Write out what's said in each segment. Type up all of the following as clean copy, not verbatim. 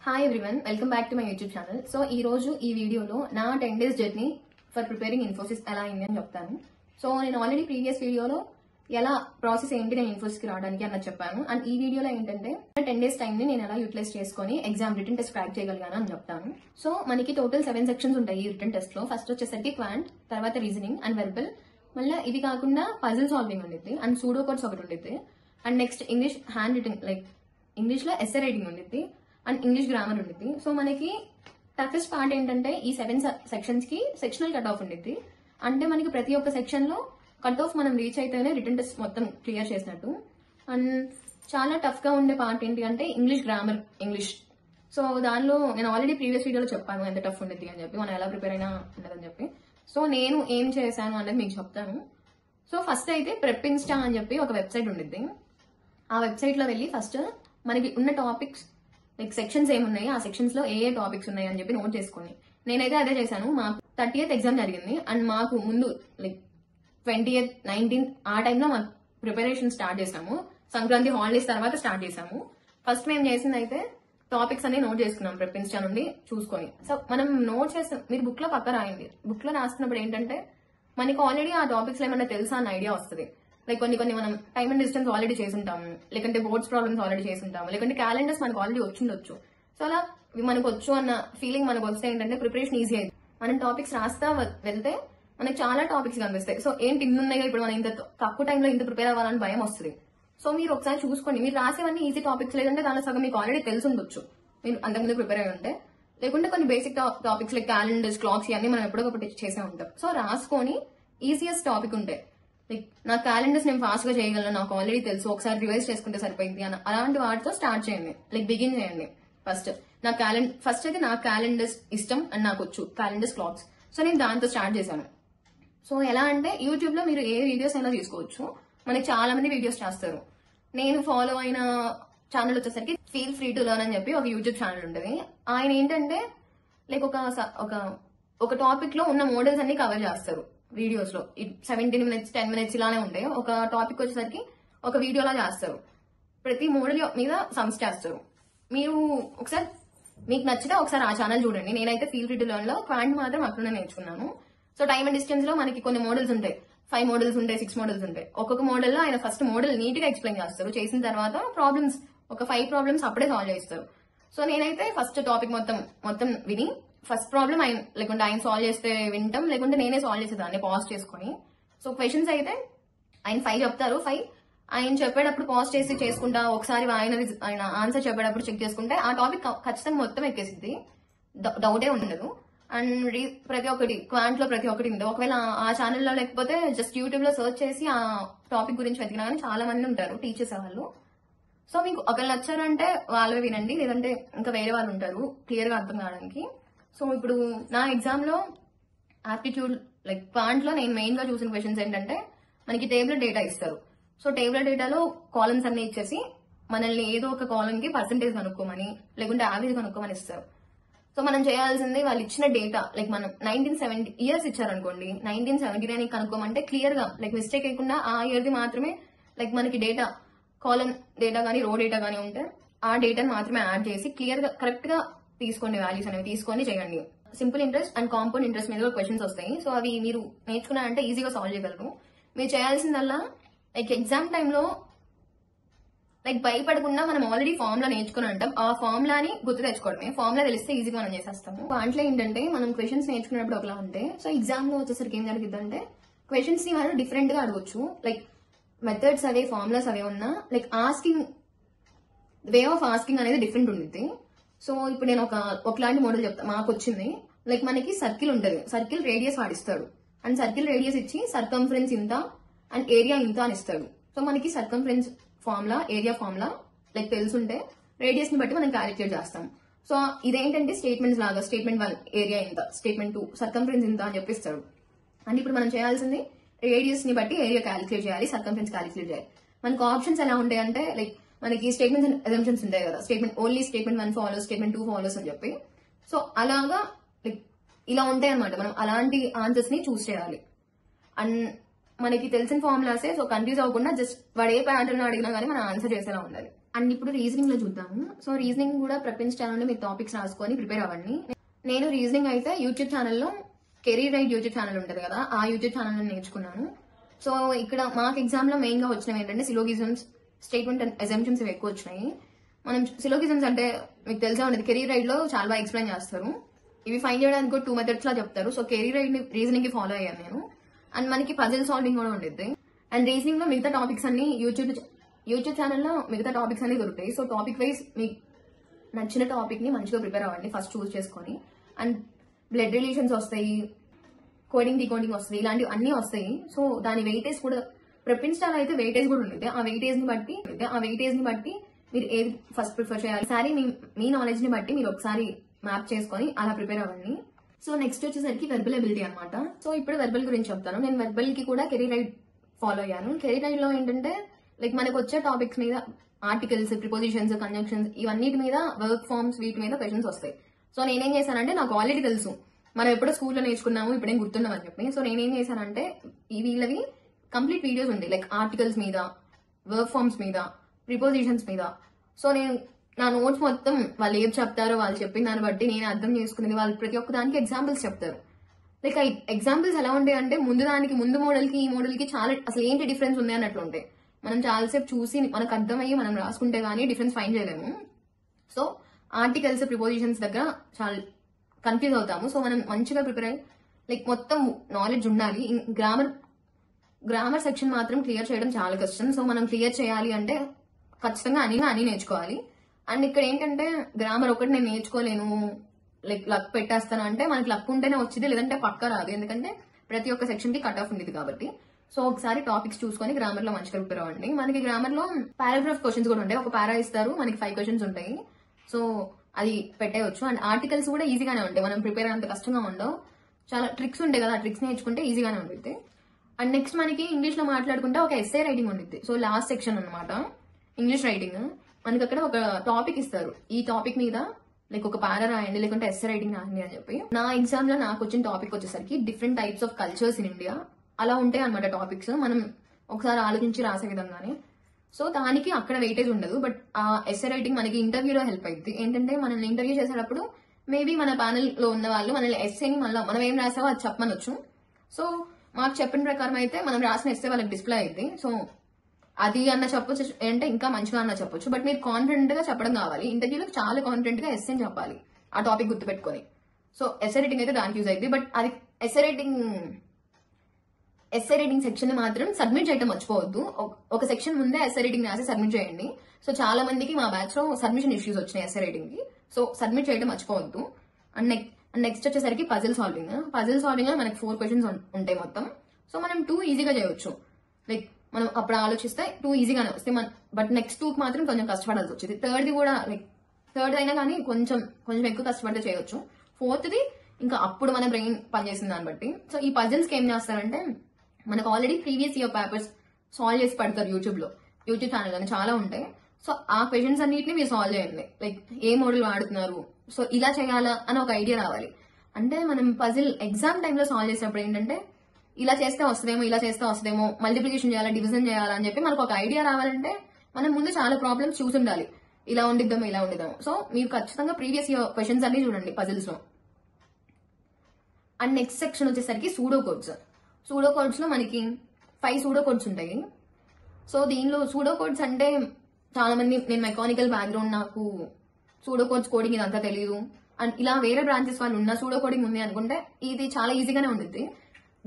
Hi everyone, welcome back to my YouTube channel. So ఈ రోజు ఈ వీడియోలో నా 10 days journey for preparing Infosys ఎలా అయింది అని చెప్తాను. సో నేను ఆల్రెడీ ప్రీవియస్ వీడియోలో ఎలా ప్రాసెస్ ఏంటి నేను ఇన్ఫోసిస్కి రావడానికి అన్నది చెప్పాను. అండ్ ఈ వీడియోలో ఏంటంటే 10 days టైంని నేను ఎలా యూటిలైజ్ చేసుకుని ఎగ్జామ్ రిటర్న్ టెస్ట్ క్రాక్ చేయగలిగాను అని చెప్తాను. సో మనకి టోటల్ 7 సెక్షన్స్ ఉంటాయి ఈ రిటర్న్ టెస్ట్ లో. ఫస్ట్ వచ్చేసరికి క్వాంట్, తర్వాత రీజనింగ్ అండ్ వెర్బల్, మళ్ళీ ఇది కాకుండా పజిల్ సాల్వింగ్ ఉండిద్ది అండ్ సూడో కోడ్స్ ఒకటి ఉండిద్ది. And next English handwritten, like English లో ఎస్సే రైటింగ్ ఉండిద్ది అండ్ ఇంగ్లీష్ గ్రామర్ ఉండిద్ది. సో మనకి టఫెస్ట్ పార్ట్ ఏంటంటే ఈ 7 సెక్షన్స్ కి సెక్షనల్ కట్ ఆఫ్ ఉండిద్ది. అంటే మనకి ప్రతి ఒక్క సెక్షన్ లో కట్ ఆఫ్ మనం రీచ్ అయితేనే రిటర్న్ టెస్ట్ మొత్తం క్లియర్ చేసినట్టు. అండ్ చాలా టఫ్ గా ఉండే పార్ట్ ఏంటి అంటే ఇంగ్లీష్ గ్రామర్, ఇంగ్లీష్. సో దానిలో నేను ఆల్రెడీ ప్రీవియస్ వీడియోలో చెప్పాను ఎంత టఫ్ ఉండిద్ది అని చెప్పి, మనం ఎలా ప్రిపేర్ అయినా ఉండదని చెప్పి. సో నేను ఏం చేశాను అనేది మీకు చెప్తాను. సో ఫస్ట్ అయితే ప్రెప్ ఇన్స్టా అని చెప్పి ఒక వెబ్సైట్ ఉండిద్ది. ఆ వెబ్సైట్ లో వెళ్ళి ఫస్ట్ మనకి ఉన్న టాపిక్స్, లైక్ సెక్షన్స్ ఏమున్నాయి, ఆ సెక్షన్స్ లో ఏ టాపిక్స్ ఉన్నాయి అని చెప్పి నోట్ చేసుకుని నేనైతే అదే చేశాను. మాకు 30th ఎగ్జామ్ జరిగింది అండ్ మాకు ముందు లైక్ 20th, 19th ఆ టైంలో మా ప్రిపరేషన్ స్టార్ట్ చేసాము. సంక్రాంతి హాలిడేస్ తర్వాత స్టార్ట్ చేసాము. ఫస్ట్ మేము చేసింది అయితే టాపిక్స్ అన్ని నోట్ చేసుకున్నాం ప్రెప్ ఇన్స్టా నుండి చూసుకొని. సో మనం నోట్ చేస్తాం, మీరు బుక్ లో పక్క రాయండి. బుక్ లో రాస్తున్నప్పుడు ఏంటంటే మనకి ఆల్రెడీ ఆ టాపిక్స్ ఏమన్నా తెలుసా అన్న ఐడియా వస్తుంది. లైక్ కొన్ని మనం టైమ్ అండ్ డిస్టెన్స్ ఆల్రెడీ చేసుంటాము, లేకంటే బోర్డ్స్ ప్రాబ్లమ్స్ ఆల్రెడీ చేసుంటాము, లేకంటే క్యాలెండర్స్ మనకు ఆల్రెడీ వచ్చిండొచ్చు. సో అలా మనకు వచ్చు అన్న ఫీలింగ్ మనకు వస్తే ఏంటంటే ప్రిపరేషన్ ఈజీ అయింది. మనం టాపిక్స్ రాస్తా వెళ్తే మనకు చాలా టాపిక్స్ కనిపిస్తాయి. సో ఏంటి ఇన్ని ఉన్నాయో, ఇప్పుడు మనం ఇంత తక్కువ టైంలో ఇంత ప్రిపేర్ అవ్వాలని భయం వస్తుంది. సో మీరు ఒకసారి చూసుకోండి, మీరు రాసేవన్నీ ఈజీ టాపిక్స్, లేదంటే దానిలో సగం మీకు ఆల్రెడీ తెలిసి ఉండొచ్చు మీరు అంతకుముందు ప్రిపేర్ అయి ఉంటే. లేకుంటే కొన్ని basic topics like calendars, clocks ఇవన్నీ మనం ఎప్పుడొకటి చేసే ఉంటాం. సో రాసుకొని ఈజియెస్ట్ టాపిక్ ఉంటాయి, లైక్ నా క్యాలెండర్స్ నేను ఫాస్ట్ గా చేయగలను, నాకు ఆల్రెడీ తెలుసు, ఒకసారి రివైజ్ చేసుకుంటే సరిపోయింది అని అలాంటి వాటితో స్టార్ట్ చేయండి. లైక్ బిగిన్ చేయండి. ఫస్ట్ అయితే నా క్యాలెండర్స్ ఇష్టం అండ్ నాకు వచ్చు క్యాలెండర్స్, క్లాక్స్. సో నేను దాంతో స్టార్ట్ చేశాను. సో ఎలా అంటే యూట్యూబ్ లో మీరు ఏ వీడియోస్ అయినా తీసుకోవచ్చు. మనకి చాలా మంది వీడియోస్ చేస్తారు. నేను ఫాలో అయిన ఛానల్ వచ్చేసరికి ఫీల్ ఫ్రీ టు లెర్న్ అని చెప్పి ఒక యూట్యూబ్ ఛానల్ ఉంటుంది. ఆయన ఏంటంటే లైక్ ఒక టాపిక్ లో ఉన్న మోడల్స్ అన్ని కవర్ చేస్తారు వీడియోస్ లో. 17 minutes 10 minutes ఇలానే ఉంటాయి. ఒక టాపిక్ వచ్చేసరికి ఒక వీడియోలా చేస్తారు. ప్రతి మోడల్ మీద సమ్స్ చేస్తారు. మీరు ఒకసారి మీకు నచ్చితే ఒకసారి ఆ ఛానల్ చూడండి. నేనైతే ఫీల్ ఫ్రీ టు లెర్న్ లో క్వాంట్ మాత్రం అక్కడనే నేర్చుకున్నాను. సో టైమ్ అండ్ డిస్టెన్స్ లో మనకి కొన్ని మోడల్స్ ఉంటాయి, 5 మోడల్స్ ఉంటాయి, 6 మోడల్స్ ఉంటాయి. ఒక్కొక్క మోడల్ లో ఆయన ఫస్ట్ మోడల్ నీట్ గా ఎక్స్ప్లెయిన్ చేస్తారు. చేసిన తర్వాత ప్రాబ్లమ్స్, ఒక 5 ప్రాబ్లమ్స్ అప్పుడే సాల్వ్ చేస్తారు. సో నేనైతే ఫస్ట్ టాపిక్ మొత్తం విని ఫస్ట్ ప్రాబ్లం లేకుంటే ఆయన సాల్వ్ చేస్తే వింటాం, లేకుంటే నేనే సాల్వ్ చేసేదాన్ని పాజ్ చేసుకుని. సో క్వశ్చన్స్ అయితే ఆయన 5 చెప్తారు. 5 ఆయన చెప్పేటప్పుడు పాజ్ చేసి చేసుకుంటా, ఒకసారి ఆయన ఆన్సర్ చెప్పేటప్పుడు చెక్ చేసుకుంటే ఆ టాపిక్ ఖచ్చితంగా మొత్తం ఎక్కేసిద్ది, డౌటే ఉండదు. అండ్ ప్రతి ఒక్కటి క్వాంట్ లో ప్రతి ఒక్కటి ఉంది. ఒకవేళ ఆ ఛానల్లో లేకపోతే జస్ట్ యూట్యూబ్ లో సర్చ్ చేసి ఆ టాపిక్ గురించి వెతికినా కానీ చాలా మంది ఉంటారు టీచర్స్ వాళ్ళు. సో మీకు ఒకళ్ళు నచ్చారంటే వాళ్ళే వినండి, లేదంటే ఇంకా వేరే వాళ్ళు ఉంటారు క్లియర్ గా అర్థం కావడానికి. సో ఇప్పుడు నా ఎగ్జామ్ లో ఆప్టిట్యూడ్, లైక్ క్వాంట్ లో నేను మెయిన్ గా చూసిన క్వశ్చన్స్ ఏంటంటే మనకి టేబుల్ డేటా ఇస్తారు. సో టేబుల్ డేటాలో కాలమ్స్ అన్ని ఇచ్చేసి మనల్ని ఏదో ఒక కాలమ్ కి పర్సెంటేజ్ కనుక్కోమని, లేకుంటే యావరేజ్ కనుక్కోమని ఇస్తారు. సో మనం చేయాల్సింది వాళ్ళు ఇచ్చిన డేటా, లైక్ మనం 1970 ఇయర్స్ ఇచ్చారనుకోండి, 1979 కనుక్కోమంటే క్లియర్ గా లైక్ మిస్టేక్ అయ్యకుండా ఆ ఇయర్ ది మాత్రమే, లైక్ మనకి డేటా కాలమ్ డేటా కానీ రో డేటా కానీ ఉంటే ఆ డేటాని మాత్రమే యాడ్ చేసి క్లియర్ గా కరెక్ట్ గా తీసుకోండి, వాల్యూస్ అనేవి తీసుకొని చేయండి. Simple interest and compound interest మీద క్వశ్చన్స్ వస్తాయి. సో అవి మీరు నేర్చుకున్నారంటే ఈజీగా సాల్వ్ చేయగలరు. మీరు చేయాల్సిందల్లా లైక్ ఎగ్జామ్ టైంలో లైక్ భయపడకుండా మనం ఆల్రెడీ ఫార్ములా నేర్చుకుని ఉంటాం, ఆ ఫార్ములాని గుర్తు తెచ్చుకోవడమే. ఫార్ములా తెలిస్తే ఈజీగా మనం చేసేస్తాము. దాంట్లో ఏంటంటే మనం క్వశ్చన్స్ నేర్చుకున్నప్పుడు ఒకలా ఉంటే, సో ఎగ్జామ్ లో వచ్చేసరికి ఏం జరుగుతుందంటే క్వశ్చన్స్ ని మనం డిఫరెంట్ గా అడగొచ్చు. లైక్ మెథడ్స్ అవే, ఫార్ములాస్ అవే ఉన్నా like asking way of asking అనేది డిఫరెంట్ ఉంటుంది. సో ఇప్పుడు నేను ఒకలాంటి మోడల్ చెప్తా. మాకు వచ్చింది లైక్ మనకి సర్కిల్ ఉంటుంది, సర్కిల్ రేడియస్ వాడిస్తాడు అండ్ సర్కిల్ రేడియస్ ఇచ్చి సర్కంఫరెన్స్ ఇంత అండ్ ఏరియా ఇంత అని ఇస్తాడు. సో మనకి circumference formula, area formula like తెలుసుంటే రేడియస్ ని బట్టి మనం క్యాలిక్యులేట్ చేస్తాం. సో ఇదేంటంటే స్టేట్మెంట్స్ లాగా, స్టేట్మెంట్ 1 ఏరియా ఇంత, స్టేట్మెంట్ 2 సర్కంఫరెన్స్ ఇంత అని చెప్పిస్తాడు. అండ్ ఇప్పుడు మనం చేయాల్సింది రేడియస్ ని బట్టి ఏరియా క్యాలిక్యులేట్ చేయాలి, సర్కంఫరెన్స్ క్యాలిక్యులేట్ చేయాలి. మనకు ఆప్షన్స్ ఎలా ఉంటాయంటే లైక్ మనకి స్టేట్మెంట్స్ అండ్ అజంప్షన్స్ ఉంటాయి కదా, స్టేట్మెంట్ 1 ఫాలోస్, స్టేట్మెంట్ 2 ఫాలోస్ అని చెప్పి. సో అలాగా లైక్ ఇలా ఉంటాయి అనమాట. మనం అలాంటి ఆన్సర్స్ ని చూస్ చేయాలి. అండ్ మనకి తెలిసిన ఫార్ములాసే, సో కన్ఫ్యూజ్ అవ్వకుండా జస్ట్ వాడు ఏ ప్యాటర్న్ అడిగినా కానీ మనం ఆన్సర్ చేసేలా ఉండాలి. అండ్ ఇప్పుడు రీజనింగ్ లో చూద్దాము. సో రీజనింగ్ కూడా ప్రపంచ ఛానల్లో మీరు టాపిక్స్ రాసుకొని ప్రిపేర్ అవ్వండి. నేను రీజనింగ్ అయితే యూట్యూబ్ ఛానల్లో కెరీర్ రైట్ యూట్యూబ్ ఛానల్ ఉంటుంది కదా, ఆ యూట్యూబ్ ఛానల్ నేర్చుకున్నాను. సో ఇక్కడ మాకు ఎగ్జామ్ లో మెయిన్ గా వచ్చినవి ఏంటంటే సిలోగిజమ్స్, స్టేట్మెంట్ అండ్ అజంప్షన్స్ ఇవి ఎక్కువ వచ్చినాయి. మనం సిలోగిజమ్స్ అంటే మీకు తెలిసే ఉండదు, కెరీర్ రైట్ లో చాలా బాగా ఎక్స్ప్లెయిన్ చేస్తారు. ఇవి ఫైండ్ చేయడానికి 2 మెథడ్స్ లా చెప్తారు. సో కెరీర్ రైట్ రీజనింగ్ కి ఫాలో అయ్యాను నేను. అండ్ మనకి పజిల్ సాల్వింగ్ కూడా ఉండేది. అండ్ రీజనింగ్ లో మిగతా టాపిక్స్ అన్ని యూట్యూబ్ ఛానల్లో మిగతా టాపిక్స్ అన్ని దొరుకుతాయి. సో టాపిక్ వైజ్ మీకు నచ్చిన టాపిక్ ని మంచిగా ప్రిపేర్ అవ్వండి ఫస్ట్ చూస్ చేసుకొని. అండ్ బ్లడ్ రిలేషన్స్ వస్తాయి, కోడింగ్ డీకోడింగ్ వస్తాయి, ఇలాంటివి అన్ని వస్తాయి. సో దాని వెయిటేజ్ కూడా ప్రపంచాలు అయితే వెయిటేజ్ కూడా ఉండేది. ఆ వెయిటేజ్ ని బట్టి మీరు ఏది ఫస్ట్ ప్రిఫర్ చేయాలి, ఒకసారి మీ నాలెడ్జ్ ని బట్టి మీరు ఒకసారి మ్యాప్ చేసుకొని అలా ప్రిపేర్ అవ్వండి. సో నెక్స్ట్ వచ్చేసరికి వెర్బల్ ఎబిలిటీ అనమాట. సో ఇప్పుడు వెర్బల్ గురించి చెప్తాను. నేను వెర్బల్ కి కూడా కెరీర్ రైట్ ఫాలో అయ్యాను. కెరీర్ రైట్ లో ఏంటంటే లైక్ మనకు వచ్చే టాపిక్స్ మీద ఆర్టికల్స్, ప్రిపోజిషన్స్, కంజంక్షన్స్ ఇవన్నిటి మీద, వర్క్ ఫార్మ్స్ వీటి మీద క్వశ్చన్స్ వస్తాయి. సో నేనేం చేశానంటే నాకు ఆల్రెడీ తెలుసు, మనం ఎప్పుడో స్కూల్లో నేర్చుకున్నాము ఇప్పుడేం గుర్తున్నాం అని చెప్పి. సో నేనేం చేశానంటే వీళ్ళవి కంప్లీట్ వీడియోస్ ఉండే లైక్ ఆర్టికల్స్ మీద, వర్క్ ఫార్మ్స్ మీద, ప్రిపోజిషన్స్ మీద. సో నేను నా నోట్స్ మొత్తం వాళ్ళు ఏం చెప్తారో వాళ్ళు చెప్పిన దాన్ని బట్టి నేను అర్థం చేసుకునేది. వాళ్ళు ప్రతి ఒక్క దానికి ఎగ్జాంపుల్స్ చెప్తారు. లైక్ ఆ ఎగ్జాంపుల్స్ ఎలా ఉంటాయి అంటే ముందు మోడల్ కి ఈ మోడల్ కి చాలా అసలు ఏంటి డిఫరెన్స్ ఉంది అన్నట్లు ఉంటాయి. మనం చాలాసేపు చూసి మనకు అర్థమయ్యి మనం రాసుకుంటే గానీ డిఫరెన్స్ ఫైండ్ చేయలేము. సో ఆర్టికల్స్, ప్రిపోజిషన్స్ దగ్గర చాలా కన్ఫ్యూజ్ అవుతాము. సో మనం మంచిగా ప్రిపేర్ అయ్యి లైక్ మొత్తం నాలెడ్జ్ ఉండాలి. గ్రామర్ సెక్షన్ మాత్రం క్లియర్ చేయడం చాలా కష్టం. సో మనం క్లియర్ చేయాలి అంటే ఖచ్చితంగా అన్ని నేర్చుకోవాలి. అండ్ ఇక్కడ ఏంటంటే గ్రామర్ ఒకటి నేను నేర్చుకోలేను, లైక్ లక్ పెట్టేస్తాను అంటే మనకి లక్ ఉంటేనే వచ్చింది, లేదంటే పక్క రాదు. ఎందుకంటే ప్రతి ఒక్క సెక్షన్ కి కట్ ఆఫ్ ఉండేది కాబట్టి. సో ఒకసారి టాపిక్స్ చూసుకొని గ్రామర్ లో మంచిగా ప్రిపేర్ అవ్వండి. మనకి గ్రామర్ లో పారాగ్రాఫ్ క్వశ్చన్స్ కూడా ఉంటాయి. ఒక పారా ఇస్తారు, మనకి 5 క్వశ్చన్స్ ఉంటాయి. సో అది పెట్టేయచ్చు. అండ్ ఆర్టికల్స్ కూడా ఈజీగానే ఉంటాయి, మనం ప్రిపేర్ అంత కష్టంగా ఉండవు. చాలా ట్రిక్స్ ఉంటాయి కదా, ఆ ట్రిక్స్ నేర్చుకుంటే ఈజీగానే ఉంటుంది. అండ్ నెక్స్ట్ మనకి ఇంగ్లీష్ లో మాట్లాడుకుంటే ఒక ఎస్ఏ రైటింగ్ ఉంటుంది. సో లాస్ట్ సెక్షన్ అనమాట ఇంగ్లీష్ రైటింగ్. మనకి అక్కడ ఒక టాపిక్ ఇస్తారు, ఈ టాపిక్ మీద లైక్ ఒక పారా రాయండి, లేకుంటే ఎస్ఏ రైటింగ్ రాయండి అని చెప్పి. నా ఎగ్జామ్ లో నాకు వచ్చిన టాపిక్ వచ్చేసరికి different types of cultures in India అలా ఉంటాయి అనమాట టాపిక్స్. మనం ఒకసారి ఆలోచించి రాసే విధంగానే. సో దానికి అక్కడ వెయిటేజ్ ఉండదు. బట్ ఆ ఎస్ఏ రైటింగ్ మనకి ఇంటర్వ్యూలో హెల్ప్ అయింది. ఏంటంటే మనల్ని ఇంటర్వ్యూ చేసేటప్పుడు మేబీ మన ప్యానెల్ లో ఉన్న వాళ్ళు మనల్ని ఎస్ఏని మనం ఏం రాసావో అది చెప్పమనొచ్చు. సో మాకు చెప్పిన ప్రకారం అయితే మనం రాసిన ఎస్ఏ వాళ్ళకి డిస్ప్లే అయింది. సో అది అన్న చెప్పొచ్చు, అంటే ఇంకా మంచిగా అన్న చెప్పొచ్చు. బట్ మీరు కాన్ఫిడెంట్ గా చెప్పడం కావాలి. ఇంటర్వ్యూలో చాలా కాన్ఫిడెంట్ గా ఎస్ఏని చెప్పాలి, ఆ టాపిక్ గుర్తుపెట్టుకొని. సో ఎస్ఏ రైటింగ్ అయితే దానికి యూజ్ అయింది. బట్ అది ఎస్ఏ రైటింగ్ సెక్షన్ మాత్రం సబ్మిట్ చేయడం మర్చిపోవద్దు. ఒక సెక్షన్ ముందే ఎస్ఏ రైటింగ్ రాసి సబ్మిట్ చేయండి. సో చాలా మందికి మా బ్యాచ్ లో సబ్మిషన్ ఇష్యూస్ వచ్చినాయి ఎస్ఏ రైటింగ్ కి. సో సబ్మిట్ చేయడం మర్చిపోవద్దు. అండ్ నెక్స్ట్ వచ్చేసరికి పజిల్ సాల్వింగ్ లో మనకి 4 క్వశ్చన్స్ ఉంటాయి మొత్తం. సో మనం 2 ఈజీగా చేయొచ్చు. లైక్ మనం అప్పుడు ఆలోచిస్తే 2 ఈజీగానే వస్తాయి. బట్ నెక్స్ట్ 2 మాత్రం కొంచెం కష్టపడాల్సి వచ్చింది. థర్డ్ కూడా లైక్ థర్డ్ అయినా కానీ కొంచెం ఎక్కువ కష్టపడితే చేయొచ్చు. ఫోర్త్ది ఇంకా అప్పుడు మన బ్రెయిన్ పనిచేసిన దాన్ని బట్టి. సో ఈ పజిల్స్ కి ఏం చేస్తారంటే మనకు already previous year papers solve చేసి పడతారు యూట్యూబ్ ఛానల్ అని చాలా ఉంటాయి. సో ఆ క్వశ్చన్స్ అన్నిటిని మీరు సాల్వ్ చేయండి. లైక్ ఏ మోడల్ వాడుతున్నారు, సో ఇలా చేయాలా అని ఒక ఐడియా రావాలి. అంటే మనం పజిల్ ఎగ్జామ్ టైంలో సాల్వ్ చేసినప్పుడు ఏంటంటే ఇలా చేస్తే వస్తుందేమో, మల్టిప్లికేషన్ చేయాలా, డివిజన్ చేయాలా అని చెప్పి మనకు ఒక ఐడియా రావాలంటే మనం ముందు చాలా ప్రాబ్లమ్స్ చూసి ఉండాలి, ఇలా ఉండిద్దాము. సో మీరు ఖచ్చితంగా ప్రీవియస్ ఇయర్ క్వశ్చన్స్ అన్ని చూడండి పజిల్స్ లో. అండ్ నెక్స్ట్ సెక్షన్ వచ్చేసరికి సూడో కోడ్స్ లో మనకి 5 సూడో కోడ్స్ ఉంటాయి. సో దీనిలో సూడో కోడ్స్ అంటే చాలా మంది, నేను మెకానికల్ బ్యాక్గ్రౌండ్, నాకు సూడో కోడ్స్ కోడింగ్ ఇదంతా తెలియదు అండ్ ఇలా వేరే బ్రాంచెస్ వాళ్ళు ఉన్న సూడో కోడింగ్ ఉంది అనుకుంటే ఇది చాలా ఈజీగానే ఉంటుంది.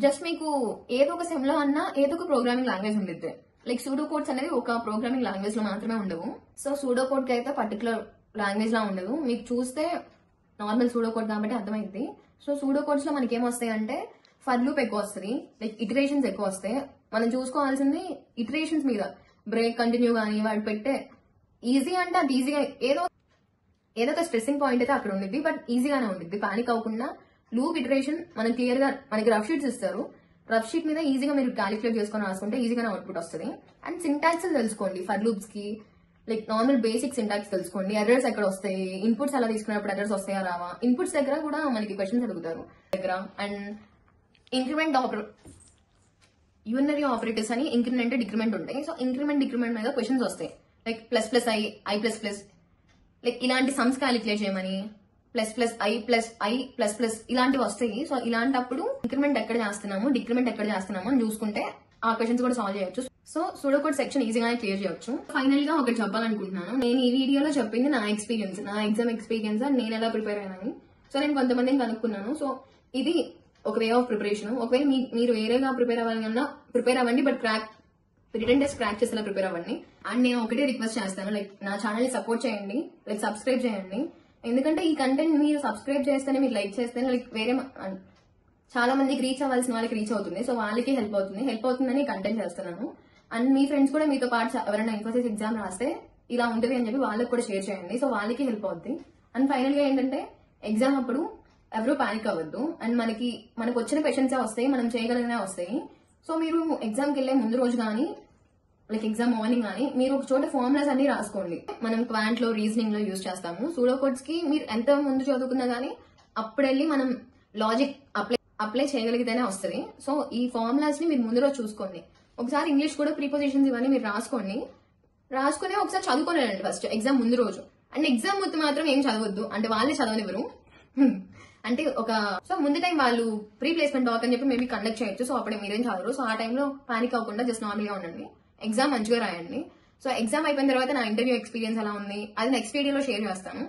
జస్ట్ మీకు ఏదో ఒక సెమ్ లో అన్నా ఏదో ఒక ప్రోగ్రామింగ్ లాంగ్వేజ్ ఉండిద్ది. లైక్ సూడో కోడ్స్ అనేది ఒక ప్రోగ్రామింగ్ లాంగ్వేజ్ లో మాత్రమే ఉండవు. సో సూడో కోడ్ కి అయితే పర్టికులర్ లాంగ్వేజ్ లా ఉండదు. మీకు చూస్తే నార్మల్ సూడో కోడ్ కాబట్టి అర్థమైంది. సో సూడో కోడ్స్ లో మనకి ఏమొస్తాయి అంటే ఫర్ లూప్ ఎక్కువ వస్తుంది, లైక్ ఇటరేషన్స్ ఎక్కువ వస్తాయి. మనం చూసుకోవాల్సింది ఇటరేషన్స్ మీద, బ్రేక్, కంటిన్యూ కానీ వాడు పెట్టే ఈజీ అంటే అది ఈజీగా ఏదో ఒక స్ట్రెస్సింగ్ పాయింట్ అయితే అక్కడ ఉండిద్ది. బట్ ఈజీగానే ఉండిద్ది, పానిక్ అవ్వకుండా. లూప్ ఇటరేషన్ మనం క్లియర్ గా మనకి రఫ్ షీట్స్ ఇస్తారు, రఫ్ షీట్ మీద ఈజీగా మీరు క్యాలిక్యులేట్ చేసుకొని రాసుకుంటే ఈజీగానే అవుట్పుట్ వస్తుంది. అండ్ సింటాక్స్ తెలుసుకోండి ఫర్ లూప్స్ కి, లైక్ నార్మల్ బేసిక్ సింటాక్స్ తెలుసుకోండి. ఎర్రర్స్ ఎక్కడ వస్తాయి, ఇన్పుట్స్ అలా తీసుకున్నప్పుడు ఎర్రర్స్ వస్తాయా రావా, ఇన్పుట్స్ దగ్గర కూడా మనకి క్వశ్చన్స్ అడుగుతారు దగ్గర. అండ్ ఇంక్రిమెంట్ యూనరీ ఆపరేటర్స్ అని ఇంక్రిమెంట్ డిక్రిమెంట్ ఉంటాయి. సో ఇంక్రిమెంట్ డిక్రిమెంట్ మీద క్వశ్చన్స్ వస్తాయి. Like plus plus I plus plus like ఇలాంటి సమ్స్ క్యాలిక్యులేట్ చేయమని plus plus I plus I plus plus ఇలాంటివి వస్తాయి. సో ఇలాంటప్పుడు ఇంక్రిమెంట్ ఎక్కడ చేస్తున్నాము, డిక్రిమెంట్ ఎక్కడ చేస్తున్నాము అని చూసుకుంటే ఆ క్వశ్చన్స్ కూడా సాల్వ్ చేయొచ్చు. సో సూడోకోడ్ సెక్షన్ ఈజీగానే క్లియర్ చేయొచ్చు. ఫైనల్ గా ఒకటి చెప్పాలనుకుంటున్నాను. నేను ఈ వీడియోలో చెప్పింది నా ఎక్స్పీరియన్స్, నా ఎగ్జామ్ ఎక్స్పీరియన్స్ నేను ఎలా ప్రిపేర్ అయ్యానని. సో నేను కొంతమందిని కనుక్కున్నాను. సో ఇది ఒక వే ఆఫ్ ప్రిపరేషన్. ఒకవేళ మీరు వేరేగా ప్రిపేర్ అవ్వాలన్నా ప్రిపేర్ అవ్వండి, బట్ రిటర్న్ టెస్ట్ క్రాక్ చేసేలా ప్రిపేర్ అవ్వండి. అండ్ నేను ఒకటే రిక్వెస్ట్ చేస్తాను, లైక్ నా ఛానల్ ని సపోర్ట్ చేయండి, లైక్ సబ్స్క్రైబ్ చేయండి. ఎందుకంటే ఈ కంటెంట్ మీరు సబ్స్క్రైబ్ చేస్తేనే, మీరు లైక్ చేస్తేనే లైక్ వేరే చాలా మందికి రీచ్ అవ్వాల్సిన వాళ్ళకి రీచ్ అవుతుంది. సో వాళ్ళకి హెల్ప్ అవుతుందని కంటెంట్ చేస్తున్నాను. అండ్ మీ ఫ్రెండ్స్ కూడా మీతో పాటు ఎవరైనా ఇన్ఫోసిస్ ఎగ్జామ్ రాస్తే ఇలా ఉంటుంది అని చెప్పి వాళ్ళకి కూడా షేర్ చేయండి. సో వాళ్ళకి హెల్ప్ అవుతుంది. అండ్ ఫైనల్ గా ఏంటంటే ఎగ్జామ్ అప్పుడు ఎవరు పానిక్ అవ్వద్దు. అండ్ మనకు వచ్చిన క్వశ్చన్స్ వస్తాయి, మనం చేయగలిగినే వస్తాయి. సో మీరు ఎగ్జామ్కి వెళ్లే ముందు రోజు కానీ లైక్ ఎగ్జామ్ మార్నింగ్ కానీ మీరు ఒక చోట ఫార్ములాస్ అన్ని రాసుకోండి. మనం క్వాంట్ లో, రీజనింగ్ లో యూజ్ చేస్తాము. సూడోకోడ్స్ కి మీరు ఎంత ముందు చదువుకున్నా గానీ అప్పుడు వెళ్ళి మనం లాజిక్ అప్లై చేయగలిగితేనే వస్తుంది. సో ఈ ఫార్ములాస్ ని మీరు ముందు రోజు చూసుకోండి. ఒకసారి ఇంగ్లీష్ కూడా ప్రీపోజిషన్స్ ఇవన్నీ మీరు రాసుకొని ఒకసారి చదువుకోలేండి ఫస్ట్ ఎగ్జామ్ ముందు రోజు. అండ్ ఎగ్జామ్ ముందు మాత్రం ఏం చదవద్దు, అంటే వాళ్ళే చదవనివ్వరు. అంటే సో ముందు టైం వాళ్ళు ప్రీ ప్లేస్మెంట్ టాక్ అని చెప్పి మేబీ కండక్ట్ చేయొచ్చు. సో అప్పుడు మీరేం చదవరు. సో ఆ టైంలో పానిక్ అవ్వకుండా జస్ట్ నార్మల్ గా ఉండండి, ఎగ్జామ్ మంచిగా రాయండి. సో ఎగ్జామ్ అయిపోయిన తర్వాత నా ఇంటర్వ్యూ ఎక్స్పీరియన్స్ ఎలా ఉంది అది నెక్స్ట్ వీడియోలో షేర్ చేస్తాను.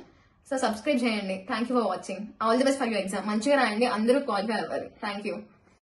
సో సబ్స్క్రైబ్ చేయండి. Thank you for watching. All the best for your exam. మంచిగా రాయండి, అందరూ క్వాలిఫై అవ్వాలి. Thank you.